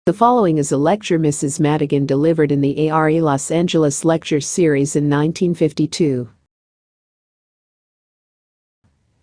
The following is a lecture Mrs. Madigan delivered in the A.R.E. Los Angeles Lecture Series in 1952.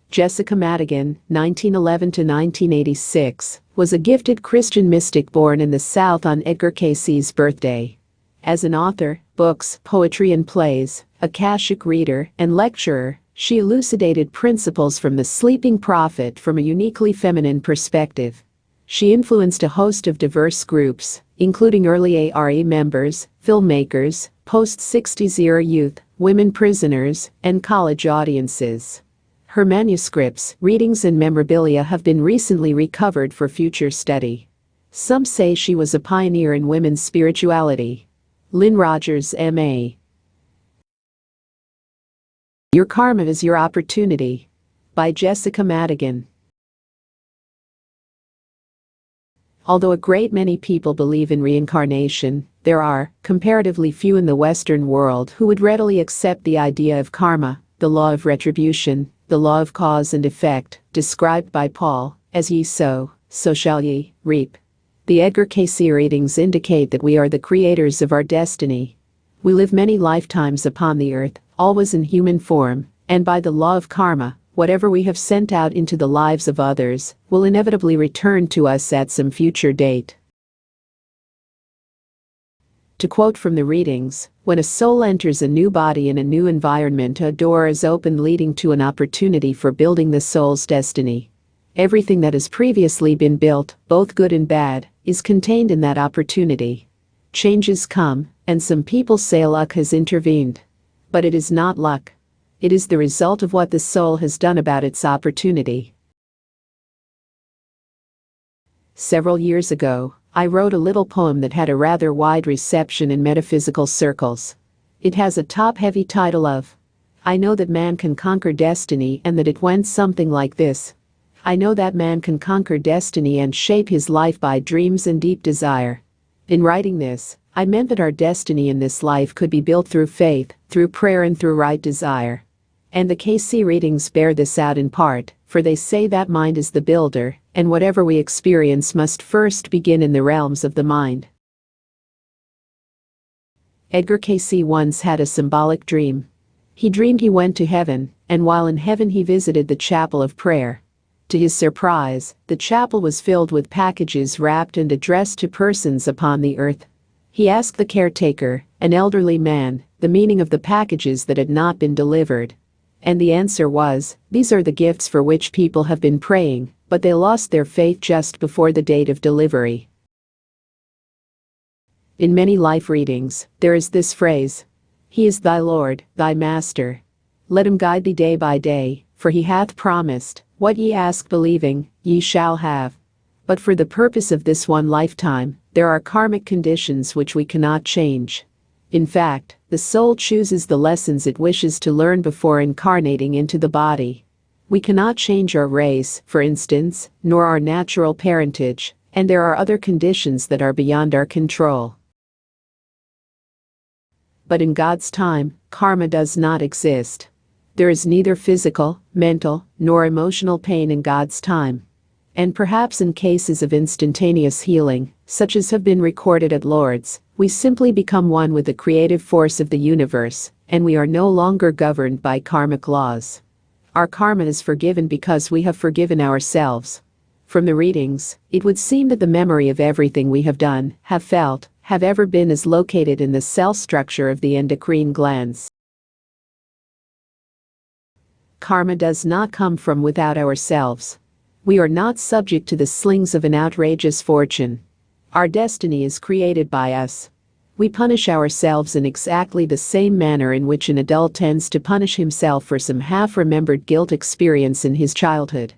Jessica Madigan, 1911 to 1986, was a gifted Christian mystic born in the South on Edgar Cayce's birthday. As an author, books, poetry and plays, Akashic reader, and lecturer, she elucidated principles from the sleeping prophet from a uniquely feminine perspective. She influenced a host of diverse groups, including early A.R.E. members, filmmakers, post-60s era youth, women prisoners, and college audiences. Her manuscripts, readings and memorabilia have been recently recovered for future study. Some say she was a pioneer in women's spirituality. Lynn Rogers, M.A. Your Karma is Your Opportunity. By Jessica Madigan. Although a great many people believe in reincarnation, there are comparatively few in the Western world who would readily accept the idea of karma, the law of retribution, the law of cause and effect, described by Paul, as ye sow, so shall ye reap. The Edgar Cayce readings indicate that we are the creators of our destiny. We live many lifetimes upon the earth, always in human form, and by the law of karma, whatever we have sent out into the lives of others will inevitably return to us at some future date. To quote from the readings, when a soul enters a new body in a new environment, a door is opened leading to an opportunity for building the soul's destiny. Everything that has previously been built, both good and bad, is contained in that opportunity. Changes come, and some people say luck has intervened. But it is not luck. It is the result of what the soul has done about its opportunity. Several years ago, I wrote a little poem that had a rather wide reception in metaphysical circles. It has a top-heavy title of, I know that man can conquer destiny, and that it went something like this. I know that man can conquer destiny and shape his life by dreams and deep desire. In writing this, I meant that our destiny in this life could be built through faith, through prayer and through right desire. And the Cayce readings bear this out in part, for they say that mind is the builder, and whatever we experience must first begin in the realms of the mind. Edgar Cayce once had a symbolic dream. He dreamed he went to heaven, and while in heaven he visited the chapel of prayer. To his surprise, the chapel was filled with packages wrapped and addressed to persons upon the earth. He asked the caretaker, an elderly man, the meaning of the packages that had not been delivered. And the answer was, these are the gifts for which people have been praying, but they lost their faith just before the date of delivery. In many life readings, there is this phrase, He is thy Lord, thy Master. Let him guide thee day by day, for he hath promised, what ye ask believing, ye shall have. But for the purpose of this one lifetime, there are karmic conditions which we cannot change. In fact, the soul chooses the lessons it wishes to learn before incarnating into the body. We cannot change our race, for instance, nor our natural parentage, and there are other conditions that are beyond our control. But in God's time, karma does not exist. There is neither physical, mental, nor emotional pain in God's time. And perhaps in cases of instantaneous healing, such as have been recorded at Lourdes, we simply become one with the creative force of the universe, and we are no longer governed by karmic laws. Our karma is forgiven because we have forgiven ourselves. From the readings, it would seem that the memory of everything we have done, have felt, have ever been is located in the cell structure of the endocrine glands. Karma does not come from without ourselves. We are not subject to the slings of an outrageous fortune. Our destiny is created by us. We punish ourselves in exactly the same manner in which an adult tends to punish himself for some half-remembered guilt experience in his childhood.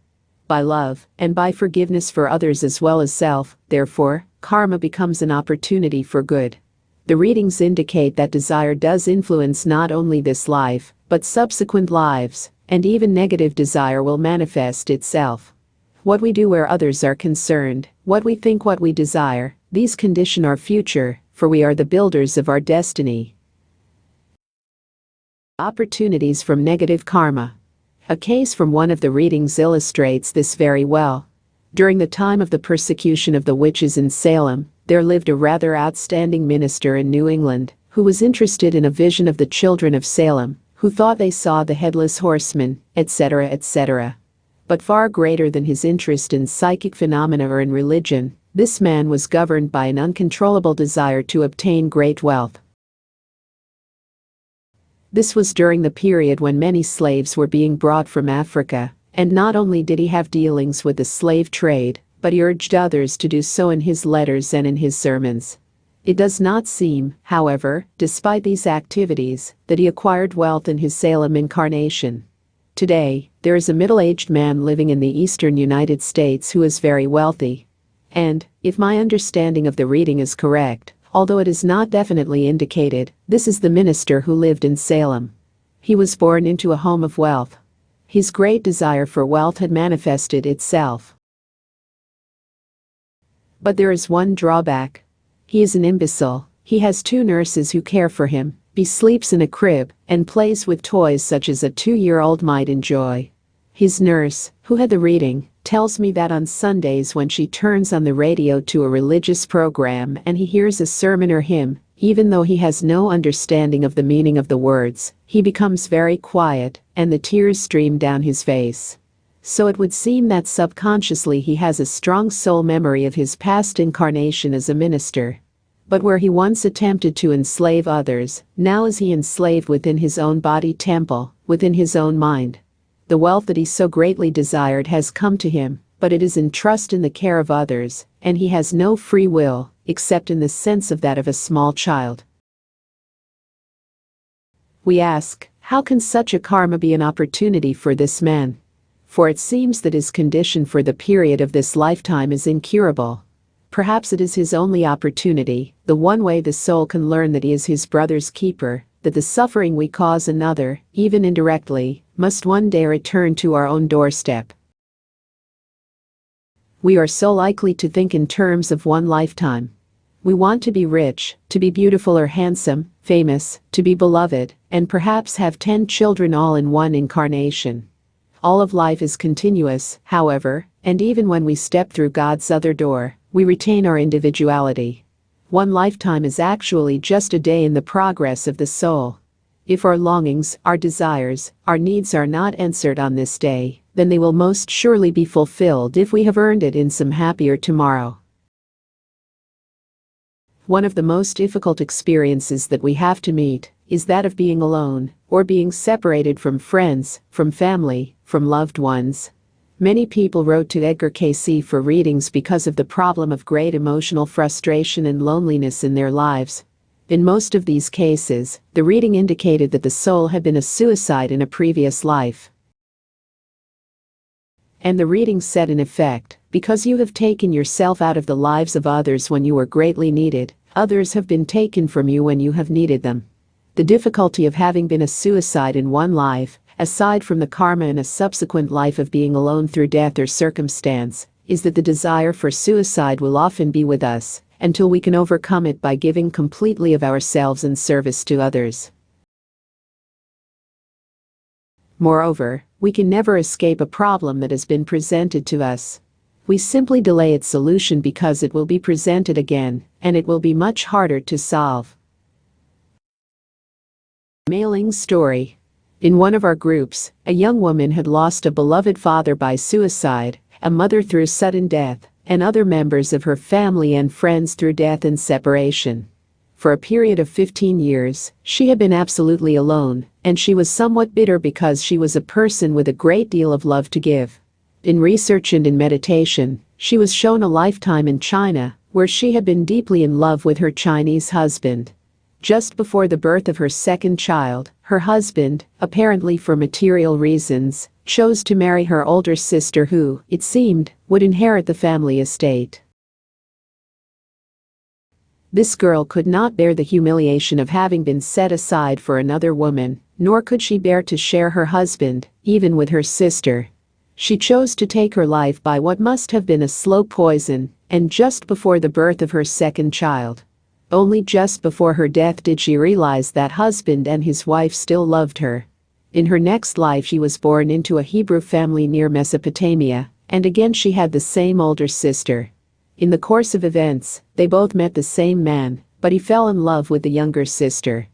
By love, and by forgiveness for others as well as self, therefore, karma becomes an opportunity for good. The readings indicate that desire does influence not only this life, but subsequent lives, and even negative desire will manifest itself. What we do where others are concerned, what we think, what we desire, these condition our future, for we are the builders of our destiny. Opportunities from negative karma. A case from one of the readings illustrates this very well. During the time of the persecution of the witches in Salem, there lived a rather outstanding minister in New England who was interested in a vision of the children of Salem, who thought they saw the headless horseman, etc., etc. But far greater than his interest in psychic phenomena or in religion, this man was governed by an uncontrollable desire to obtain great wealth. This was during the period when many slaves were being brought from Africa, and not only did he have dealings with the slave trade, but he urged others to do so in his letters and in his sermons. It does not seem, however, despite these activities, that he acquired wealth in his Salem incarnation. Today, there is a middle-aged man living in the eastern United States who is very wealthy. And, if my understanding of the reading is correct, although it is not definitely indicated, this is the minister who lived in Salem. He was born into a home of wealth. His great desire for wealth had manifested itself. But there is one drawback. He is an imbecile. He has 2 nurses who care for him, he sleeps in a crib, and plays with toys such as a 2-year-old might enjoy. His nurse, who had the reading, tells me that on Sundays when she turns on the radio to a religious program and he hears a sermon or hymn, even though he has no understanding of the meaning of the words, he becomes very quiet, and the tears stream down his face. So it would seem that subconsciously he has a strong soul memory of his past incarnation as a minister. But where he once attempted to enslave others, now is he enslaved within his own body temple, within his own mind. The wealth that he so greatly desired has come to him, but it is in trust in the care of others, and he has no free will, except in the sense of that of a small child. We ask, how can such a karma be an opportunity for this man? For it seems that his condition for the period of this lifetime is incurable. Perhaps it is his only opportunity, the one way the soul can learn that he is his brother's keeper, that the suffering we cause another, even indirectly, must one day return to our own doorstep. We are so likely to think in terms of one lifetime. We want to be rich, to be beautiful or handsome, famous, to be beloved, and perhaps have 10 children all in one incarnation. All of life is continuous, however, and even when we step through God's other door, we retain our individuality. One lifetime is actually just a day in the progress of the soul. If our longings, our desires, our needs are not answered on this day, then they will most surely be fulfilled if we have earned it in some happier tomorrow. One of the most difficult experiences that we have to meet is that of being alone, or being separated from friends, from family, from loved ones. Many people wrote to Edgar Cayce for readings because of the problem of great emotional frustration and loneliness in their lives. In most of these cases, the reading indicated that the soul had been a suicide in a previous life. And the reading said in effect, because you have taken yourself out of the lives of others when you were greatly needed, others have been taken from you when you have needed them. The difficulty of having been a suicide in one life, aside from the karma in a subsequent life of being alone through death or circumstance, is that the desire for suicide will often be with us, until we can overcome it by giving completely of ourselves in service to others. Moreover, we can never escape a problem that has been presented to us. We simply delay its solution because it will be presented again, and it will be much harder to solve. Mailing story. In one of our groups, a young woman had lost a beloved father by suicide, a mother through sudden death, and other members of her family and friends through death and separation. For a period of 15 years, she had been absolutely alone, and she was somewhat bitter because she was a person with a great deal of love to give. In research and in meditation, she was shown a lifetime in China, where she had been deeply in love with her Chinese husband. Just before the birth of her second child, her husband, apparently for material reasons, chose to marry her older sister who, it seemed, would inherit the family estate. This girl could not bear the humiliation of having been set aside for another woman, nor could she bear to share her husband, even with her sister. She chose to take her life by what must have been a slow poison, and just before the birth of her second child. Only just before her death did she realize that husband and his wife still loved her. In her next life she was born into a Hebrew family near Mesopotamia, and again she had the same older sister. In the course of events, they both met the same man, but he fell in love with the younger sister.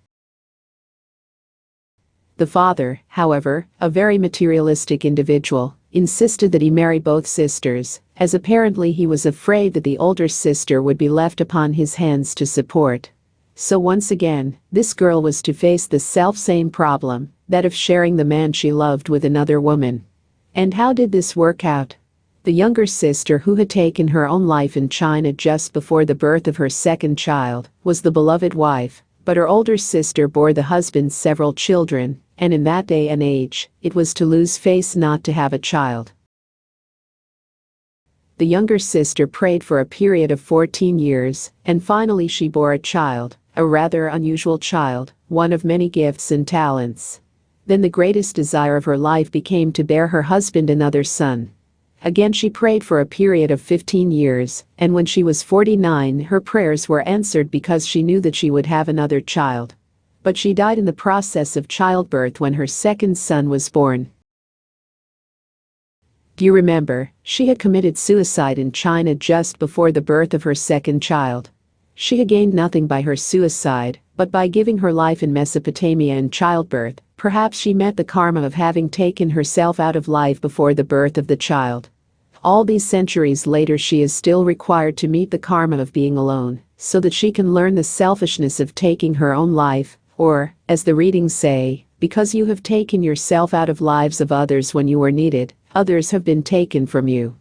The father, however, a very materialistic individual, insisted that he marry both sisters, as apparently he was afraid that the older sister would be left upon his hands to support. So once again, this girl was to face the self-same problem, that of sharing the man she loved with another woman. And how did this work out? The younger sister, who had taken her own life in China just before the birth of her second child, was the beloved wife, but her older sister bore the husband several children, and in that day and age, it was to lose face not to have a child. The younger sister prayed for a period of 14 years, and finally she bore a child, a rather unusual child, one of many gifts and talents. Then the greatest desire of her life became to bear her husband another son. Again she prayed for a period of 15 years, and when she was 49 her prayers were answered because she knew that she would have another child. But she died in the process of childbirth when her second son was born. Do you remember, she had committed suicide in China just before the birth of her second child. She had gained nothing by her suicide, but by giving her life in Mesopotamia in childbirth, perhaps she met the karma of having taken herself out of life before the birth of the child. All these centuries later she is still required to meet the karma of being alone, so that she can learn the selfishness of taking her own life, or, as the readings say, because you have taken yourself out of lives of others when you were needed, others have been taken from you.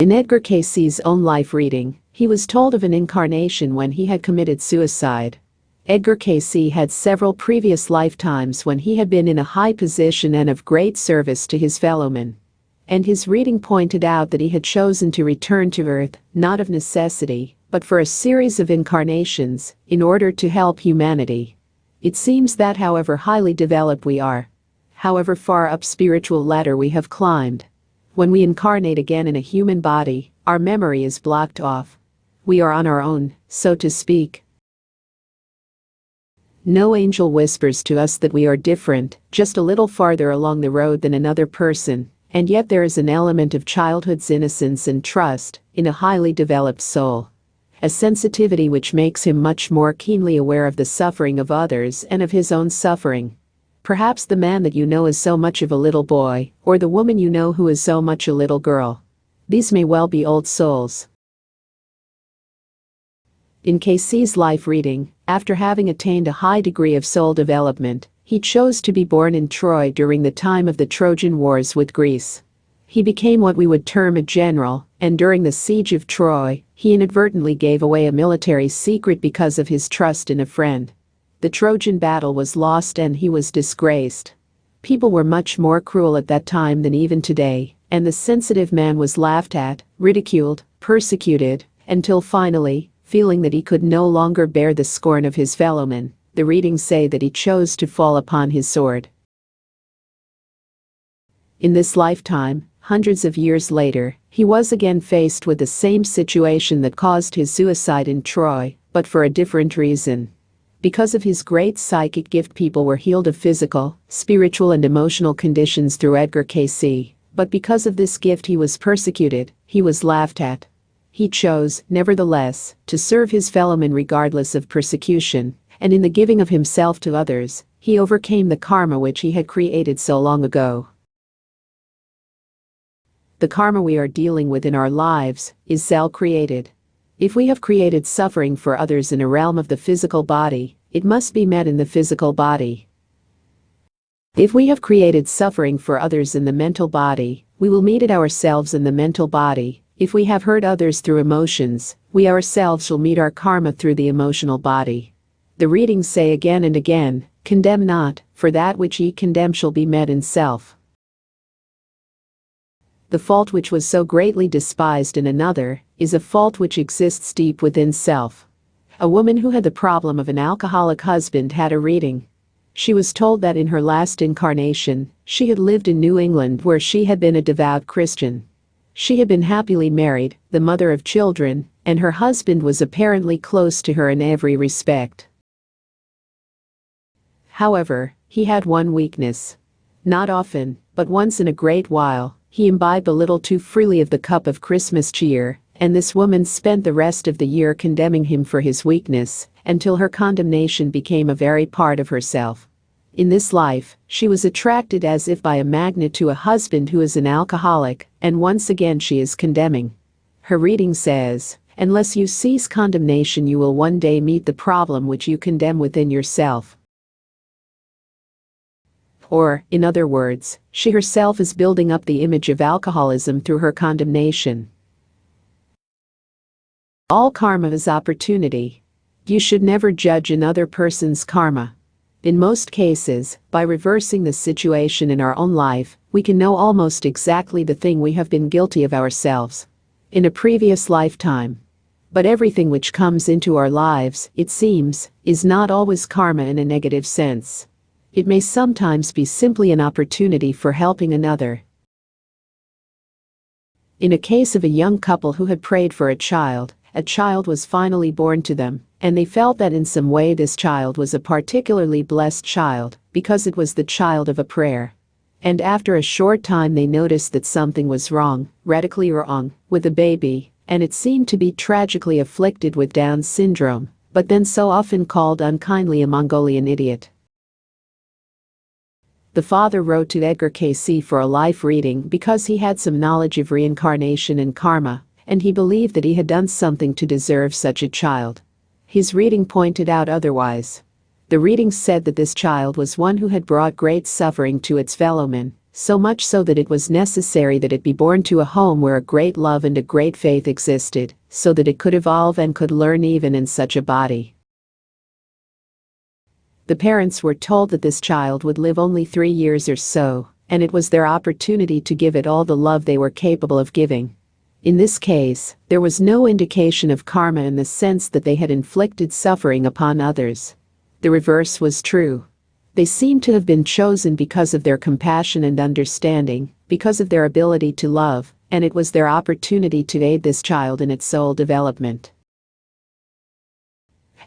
In Edgar Cayce's own life reading, he was told of an incarnation when he had committed suicide. Edgar Cayce had several previous lifetimes when he had been in a high position and of great service to his fellowmen. And his reading pointed out that he had chosen to return to Earth, not of necessity, but for a series of incarnations, in order to help humanity. It seems that however highly developed we are, however far up spiritual ladder we have climbed, when we incarnate again in a human body, our memory is blocked off. We are on our own, so to speak. No angel whispers to us that we are different, just a little farther along the road than another person, and yet there is an element of childhood's innocence and trust in a highly developed soul. A sensitivity which makes him much more keenly aware of the suffering of others and of his own suffering. Perhaps the man that you know is so much of a little boy, or the woman you know who is so much a little girl. These may well be old souls. In Cayce's life reading, after having attained a high degree of soul development, he chose to be born in Troy during the time of the Trojan Wars with Greece. He became what we would term a general, and during the siege of Troy, he inadvertently gave away a military secret because of his trust in a friend. The Trojan battle was lost and he was disgraced. People were much more cruel at that time than even today, and the sensitive man was laughed at, ridiculed, persecuted, until finally, feeling that he could no longer bear the scorn of his fellowmen, the readings say that he chose to fall upon his sword. In this lifetime, hundreds of years later, he was again faced with the same situation that caused his suicide in Troy, but for a different reason. Because of his great psychic gift, people were healed of physical, spiritual and emotional conditions through Edgar Cayce, but because of this gift he was persecuted, he was laughed at. He chose, nevertheless, to serve his fellowmen regardless of persecution, and in the giving of himself to others, he overcame the karma which he had created so long ago. The karma we are dealing with in our lives is self-created. If we have created suffering for others in a realm of the physical body, it must be met in the physical body. If we have created suffering for others in the mental body, we will meet it ourselves in the mental body. If we have hurt others through emotions, we ourselves shall meet our karma through the emotional body. The readings say again and again, "Condemn not, for that which ye condemn shall be met in self." The fault which was so greatly despised in another is a fault which exists deep within self. A woman who had the problem of an alcoholic husband had a reading. She was told that in her last incarnation, she had lived in New England where she had been a devout Christian. She had been happily married, the mother of children, and her husband was apparently close to her in every respect. However, he had one weakness. Not often, but once in a great while, He imbibed a little too freely of the cup of Christmas cheer, and this woman spent the rest of the year condemning him for his weakness, until her condemnation became a very part of herself. In this life, she was attracted as if by a magnet to a husband who is an alcoholic, and once again she is condemning. Her reading says, "Unless you cease condemnation, you will one day meet the problem which you condemn within yourself." Or, in other words, she herself is building up the image of alcoholism through her condemnation. All karma is opportunity. You should never judge another person's karma. In most cases, by reversing the situation in our own life, we can know almost exactly the thing we have been guilty of ourselves in a previous lifetime. But everything which comes into our lives, it seems, is not always karma in a negative sense. It may sometimes be simply an opportunity for helping another. In a case of a young couple who had prayed for a child was finally born to them, and they felt that in some way this child was a particularly blessed child, because it was the child of a prayer. And after a short time they noticed that something was wrong, radically wrong, with the baby, and it seemed to be tragically afflicted with Down syndrome, but then so often called unkindly a Mongolian idiot. The father wrote to Edgar Cayce for a life reading because he had some knowledge of reincarnation and karma, and he believed that he had done something to deserve such a child. His reading pointed out otherwise. The reading said that this child was one who had brought great suffering to its fellow men, so much so that it was necessary that it be born to a home where a great love and a great faith existed, so that it could evolve and could learn even in such a body. The parents were told that this child would live only 3 years or so, and it was their opportunity to give it all the love they were capable of giving. In this case, there was no indication of karma in the sense that they had inflicted suffering upon others. The reverse was true. They seemed to have been chosen because of their compassion and understanding, because of their ability to love, and it was their opportunity to aid this child in its soul development.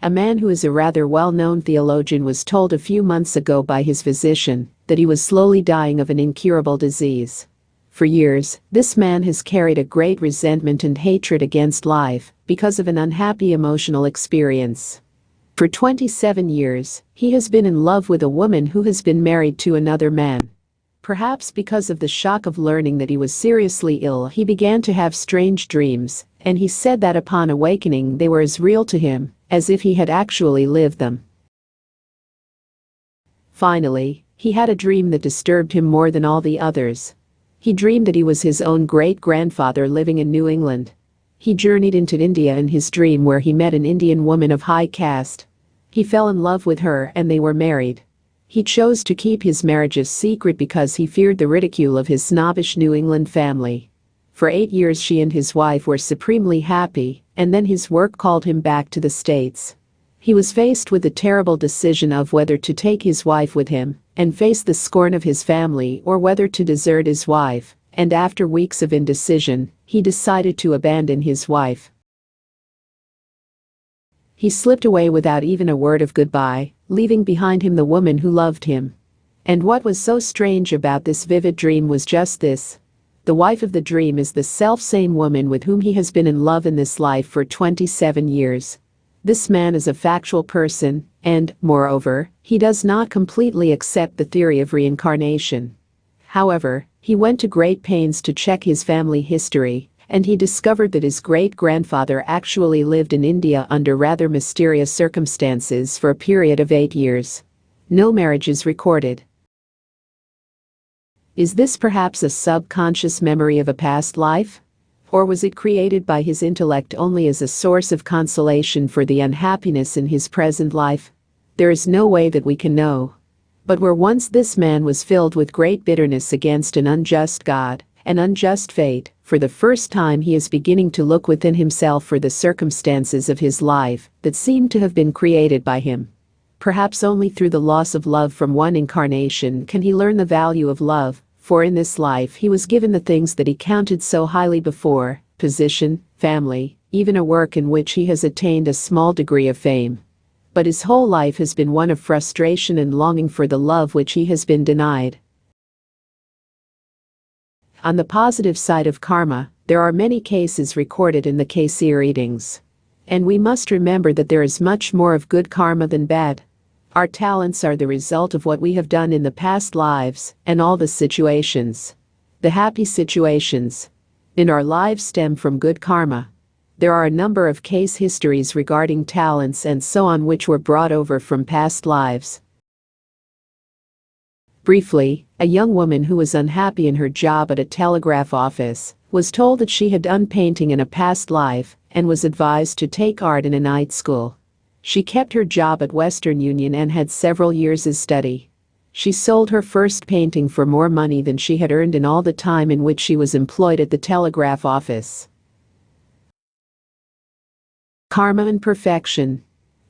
A man who is a rather well-known theologian was told a few months ago by his physician that he was slowly dying of an incurable disease. For years, this man has carried a great resentment and hatred against life because of an unhappy emotional experience. For 27 years, he has been in love with a woman who has been married to another man. Perhaps because of the shock of learning that he was seriously ill, he began to have strange dreams, and he said that upon awakening they were as real to him as if he had actually lived them. Finally, he had a dream that disturbed him more than all the others. He dreamed that he was his own great-grandfather living in New England. He journeyed into India in his dream where he met an Indian woman of high caste. He fell in love with her and they were married. He chose to keep his marriage a secret because he feared the ridicule of his snobbish New England family. For 8 years she and his wife were supremely happy, and then his work called him back to the States. He was faced with the terrible decision of whether to take his wife with him and face the scorn of his family or whether to desert his wife, and after weeks of indecision, he decided to abandon his wife. He slipped away without even a word of goodbye, leaving behind him the woman who loved him. And what was so strange about this vivid dream was just this. The wife of the dream is the self-same woman with whom he has been in love in this life for 27 years. This man is a factual person, and, moreover, he does not completely accept the theory of reincarnation. However, he went to great pains to check his family history, and he discovered that his great-grandfather actually lived in India under rather mysterious circumstances for a period of 8 years. No marriage is recorded. Is this perhaps a subconscious memory of a past life? Or was it created by his intellect only as a source of consolation for the unhappiness in his present life? There is no way that we can know. But where once this man was filled with great bitterness against an unjust God, an unjust fate, for the first time he is beginning to look within himself for the circumstances of his life that seem to have been created by him. Perhaps only through the loss of love from one incarnation can he learn the value of love, for in this life he was given the things that he counted so highly before: position, family, even a work in which he has attained a small degree of fame. But his whole life has been one of frustration and longing for the love which he has been denied. On the positive side of karma, there are many cases recorded in the KC readings. And we must remember that there is much more of good karma than bad. Our talents are the result of what we have done in the past lives, and all the situations. The happy situations in our lives stem from good karma. There are a number of case histories regarding talents and so on which were brought over from past lives. Briefly, a young woman who was unhappy in her job at a telegraph office was told that she had done painting in a past life and was advised to take art in a night school. She kept her job at Western Union and had several years' study. She sold her first painting for more money than she had earned in all the time in which she was employed at the telegraph office. Karma and perfection.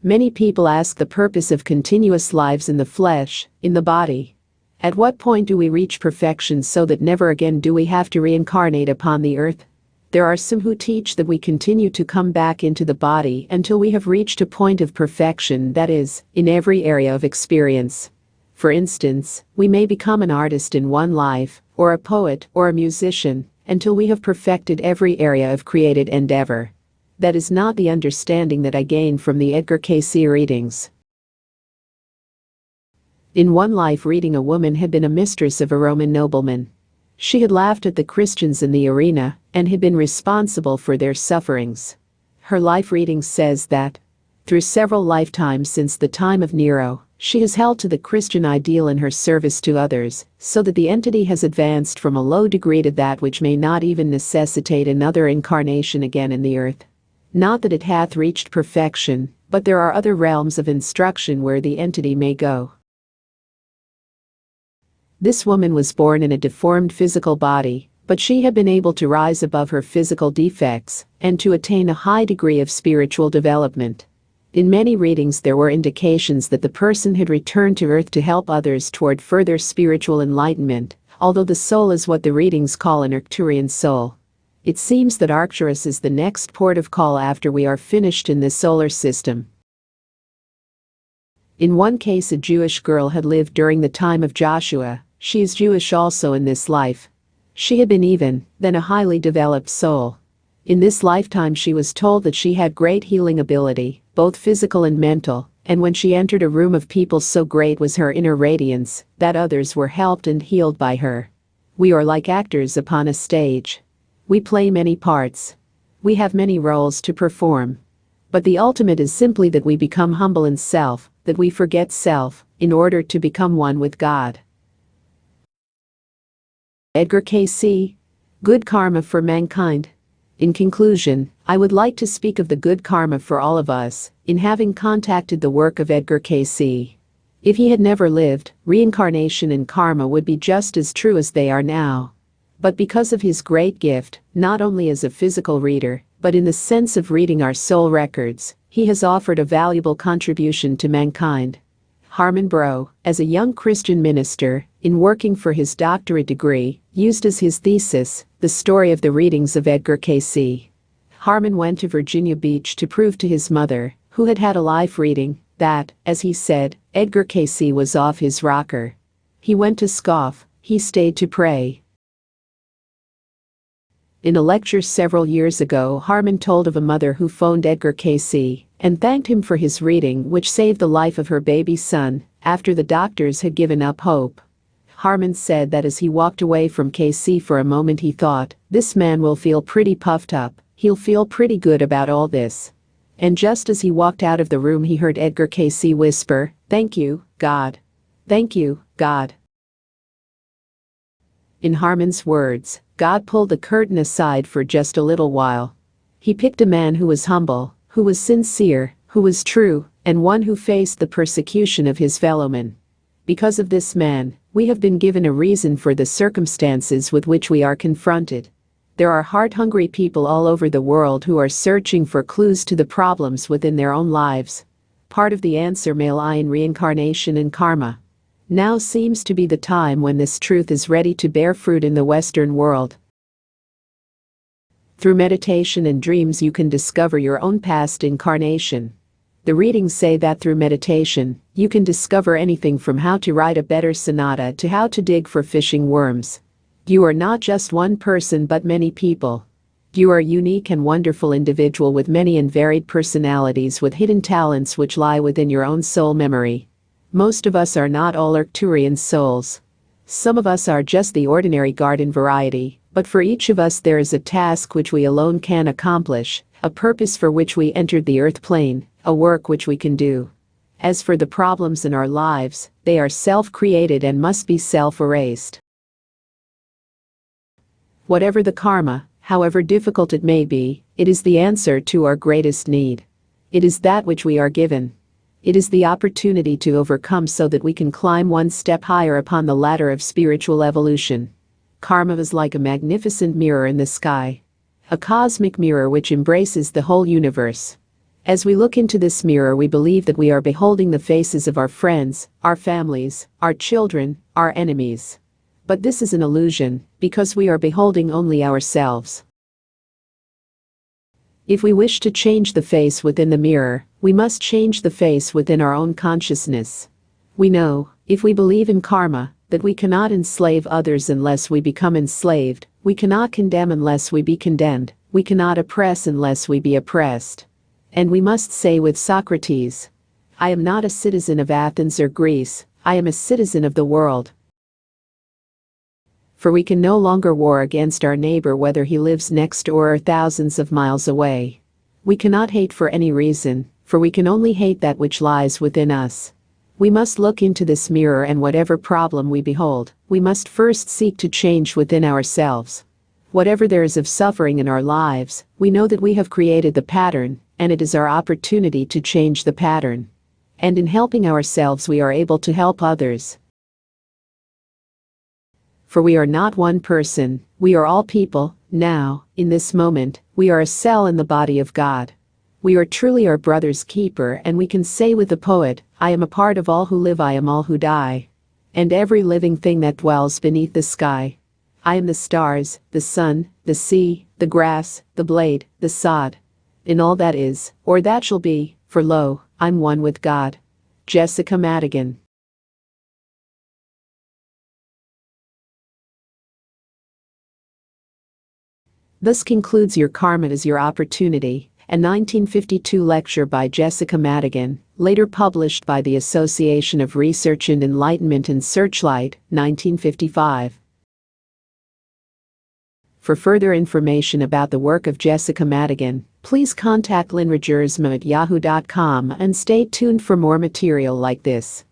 Many people ask the purpose of continuous lives in the flesh, in the body. At what point do we reach perfection so that never again do we have to reincarnate upon the earth? There are some who teach that we continue to come back into the body until we have reached a point of perfection, that is, in every area of experience. For instance, we may become an artist in one life, or a poet or a musician, until we have perfected every area of created endeavor. That is not the understanding that I gained from the Edgar KC readings. In one life reading, a woman had been a mistress of a Roman nobleman. She had laughed at the Christians in the arena and had been responsible for their sufferings. Her life reading says that, through several lifetimes since the time of Nero, she has held to the Christian ideal in her service to others, so that the entity has advanced from a low degree to that which may not even necessitate another incarnation again in the earth. Not that it hath reached perfection, but there are other realms of instruction where the entity may go. This woman was born in a deformed physical body, but she had been able to rise above her physical defects and to attain a high degree of spiritual development. In many readings there were indications that the person had returned to earth to help others toward further spiritual enlightenment, although the soul is what the readings call an Arcturian soul. It seems that Arcturus is the next port of call after we are finished in this solar system. In one case, a Jewish girl had lived during the time of Joshua. She is Jewish also in this life. She had been even then a highly developed soul. In this lifetime she was told that she had great healing ability, both physical and mental, and when she entered a room of people, so great was her inner radiance that others were helped and healed by her. We are like actors upon a stage. We play many parts. We have many roles to perform. But the ultimate is simply that we become humble in self, that we forget self, in order to become one with God. Edgar KC. Good karma for mankind. In conclusion, I would like to speak of the good karma for all of us, in having contacted the work of Edgar KC. If he had never lived, reincarnation and karma would be just as true as they are now. But because of his great gift, not only as a physical reader, but in the sense of reading our soul records, he has offered a valuable contribution to mankind. Harmon Bro, as a young Christian minister, in working for his doctorate degree, used as his thesis the story of the readings of Edgar KC. Harmon went to Virginia Beach to prove to his mother, who had had a life reading, that, as he said, Edgar KC was off his rocker. He went to scoff, he stayed to pray. In a lecture several years ago, Harmon told of a mother who phoned Edgar KC and thanked him for his reading, which saved the life of her baby son after the doctors had given up hope. Harmon said that as he walked away from KC for a moment he thought, this man will feel pretty puffed up, he'll feel pretty good about all this. And just as he walked out of the room he heard Edgar KC whisper, "Thank you, God. Thank you, God." In Harmon's words, God pulled the curtain aside for just a little while. He picked a man who was humble, who was sincere, who was true, and one who faced the persecution of his fellowmen. Because of this man, we have been given a reason for the circumstances with which we are confronted. There are heart-hungry people all over the world who are searching for clues to the problems within their own lives. Part of the answer may lie in reincarnation and karma. Now seems to be the time when this truth is ready to bear fruit in the Western world. Through meditation and dreams you can discover your own past incarnation. The readings say that through meditation, you can discover anything from how to write a better sonata to how to dig for fishing worms. You are not just one person but many people. You are a unique and wonderful individual with many and varied personalities with hidden talents which lie within your own soul memory. Most of us are not all Arcturian souls. Some of us are just the ordinary garden variety, but for each of us there is a task which we alone can accomplish, a purpose for which we entered the earth plane, a work which we can do. As for the problems in our lives, they are self-created and must be self-erased. Whatever the karma, however difficult it may be, it is the answer to our greatest need. It is that which we are given. It is the opportunity to overcome so that we can climb one step higher upon the ladder of spiritual evolution. Karma is like a magnificent mirror in the sky. A cosmic mirror which embraces the whole universe. As we look into this mirror, we believe that we are beholding the faces of our friends, our families, our children, our enemies. But this is an illusion, because we are beholding only ourselves. If we wish to change the face within the mirror, we must change the face within our own consciousness. We know, if we believe in karma, that we cannot enslave others unless we become enslaved, we cannot condemn unless we be condemned, we cannot oppress unless we be oppressed. And we must say with Socrates, I am not a citizen of Athens or Greece, I am a citizen of the world. For we can no longer war against our neighbor whether he lives next door or thousands of miles away. We cannot hate for any reason, for we can only hate that which lies within us. We must look into this mirror, and whatever problem we behold, we must first seek to change within ourselves. Whatever there is of suffering in our lives, we know that we have created the pattern, and it is our opportunity to change the pattern. And in helping ourselves we are able to help others. For we are not one person, we are all people. Now, in this moment, we are a cell in the body of God. We are truly our brother's keeper, and we can say with the poet, I am a part of all who live, I am all who die. And every living thing that dwells beneath the sky. I am the stars, the sun, the sea, the grass, the blade, the sod. In all that is, or that shall be, for lo, I'm one with God. Jessica Madigan. Thus concludes Your Karma is Your Opportunity, a 1952 lecture by Jessica Madigan, later published by the Association of Research in Enlightenment and Searchlight, 1955. For further information about the work of Jessica Madigan, please contact lynnrogersma@yahoo.com and stay tuned for more material like this.